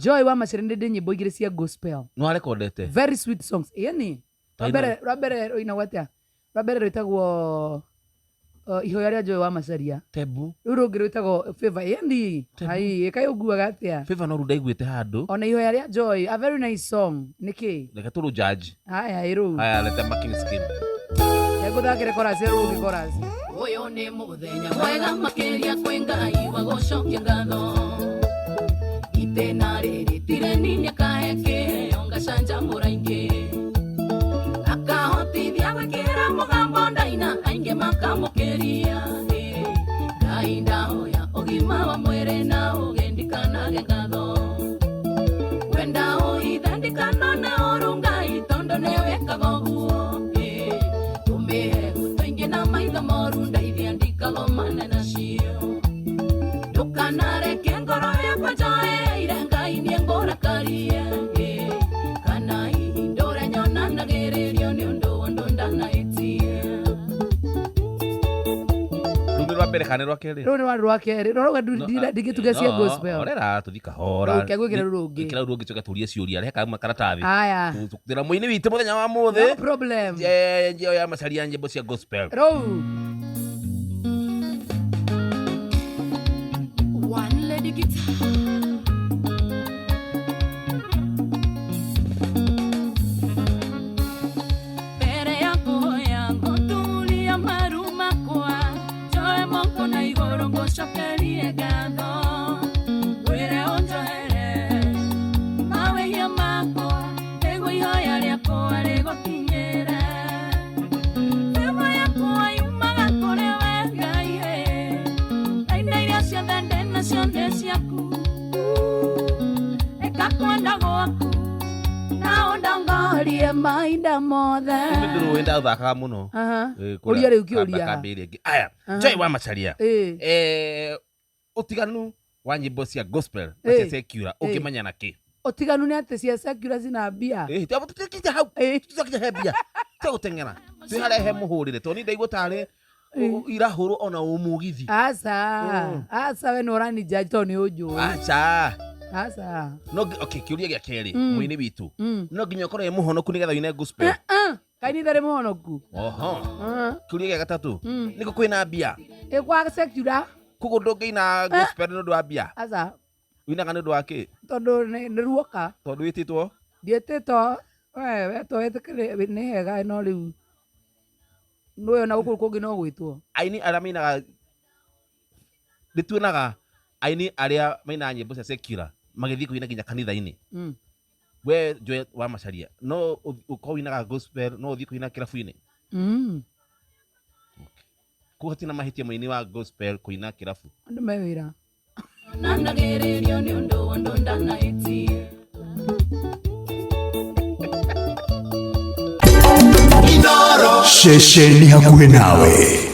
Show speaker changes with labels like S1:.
S1: Joy wa Macharia nyimbo igire cia gospel.
S2: No recordete.
S1: Very sweet songs. Yani. Rabere ina watia. Rabere rwitagwo ihoya ria Joy wa Macharia.
S2: Tebu.
S1: Ruru ngirwitagwo Favor. Yani. Hai ekaiguaga atia.
S2: Favor no ruda igwite handu.
S1: Ona ihoya ria Joy, a very nice song. Niki.
S2: Reka turu judge.
S1: Haya iru.
S2: Haya leta marking scheme.
S1: Guthakire chorus rugi chorus.
S3: Uyu ni muthenya mwega makiria kwi Ngai wa gucokia ngatho. Itena riri tireni kaheke ongacanja muraingi. Akahotithia gwikira mugambo ndaina aingi makamukiria. Ngai ndahoya ugima wa mwiri na ugendikanage ngatho. Wenda uithandikana na urungai tondo ni wekaga uguo. Na maitho moru ndaithia ndikago manena cio. Ndukanareke ngoro yakwa njoeire Ngai nĩngũrakarie. Kana ihindũre nyonanagĩrĩrio nĩ ũndũ wa ũndũ ndanahĩtia.
S2: Rũu nĩ rwa mbere kana rwa kerĩ?
S1: Rũu nĩ rwa kerĩ. Rũrauga ndigĩtuge cia gospel.
S2: Orera tũthi kahora.
S1: Kĩagwĩkĩra rũu rũngĩ.
S2: Kĩra rũu rũngĩ tũke tũrie ciũria reka makaratathi.
S1: Aya.
S2: Tũkũthĩra mũini witũ mũthenya wa mũthĩ.
S1: No problem.
S2: Joy wa Macharia nyimbo cia gospel.
S1: Rũu.
S3: One lady guitar. Pere yako yangu tulia maruma kwa. Joy moko na igoro ngocokerie ngatho. Wĩre ũnjohere mawĩhia makwa nĩguo ihoya rĩakwa rĩgũkinyĩre. Favor yakwa yumaga kũrĩ we Ngai. Aina iria ciothe ndĩnacio nĩ ciaku. Eka kwenda gwaku na ũndongorie mahinda mothe.
S2: Nĩ ndĩrũĩ ndathakaga mũno.
S1: Ũria rĩu kĩũria.
S2: Aya, Joy wa Macharia. Ũtiganu wa nyimbo cia gospel na cia secular ũngĩmenya na kĩ?
S1: Ũtiganu nĩ atĩ cia secular cina mbia.
S2: Tũtikĩte hau. Tũtikĩte he mbia. Tũgũteng'era. Twĩharehe mũhũrĩre tondũ nĩ ndaigua tarĩ irahũrwo ona ũmũgithi.
S1: Aca we nĩ ũrani judge tondũ nĩ ũnjũĩ. Aca.
S2: No okay, kĩũria gĩa kerĩ mũini witũ. No nginya ũkorwo wĩ mũhonoku nĩgetha wĩne gospel.
S1: Kaini ndarĩ mũhonoku.
S2: Oho. Kĩũria gĩa gatatũ. Nĩkũ kwĩna mbia?
S1: Kwa secular.
S2: Koguo ndũngĩina gospel nĩ ũndũ wa mbia.
S1: Aca.
S2: Wĩnaga nĩ ũndũ wa kĩ?
S1: Tondũ nĩ ruoka.
S2: Tondũ wĩtĩtwo?
S1: Ndiĩtĩtwo. We twetĩkĩre nĩ hega no rĩu. Nũyo na gũkũ kũngĩ no gwĩtwo.
S2: Aini arĩa mainaga nĩtuonaga aini arĩa mainaga nyĩmbo cia secular magĩthiĩ kũina nginya kanitha-inĩ. We Joy wa Macharia no ũkorwo wĩinaga gospel no ũthiĩ kũina kĩrabu-inĩ? Koguo hatirĩ na mahĩtia mũini wa gospel kũina kĩrabu.
S1: Andũ me wĩra.
S3: Nandagĩrĩrio nĩ ũndũ wa ũndũ ndanahĩtia.
S4: Shesheni hakuhĩ nawe.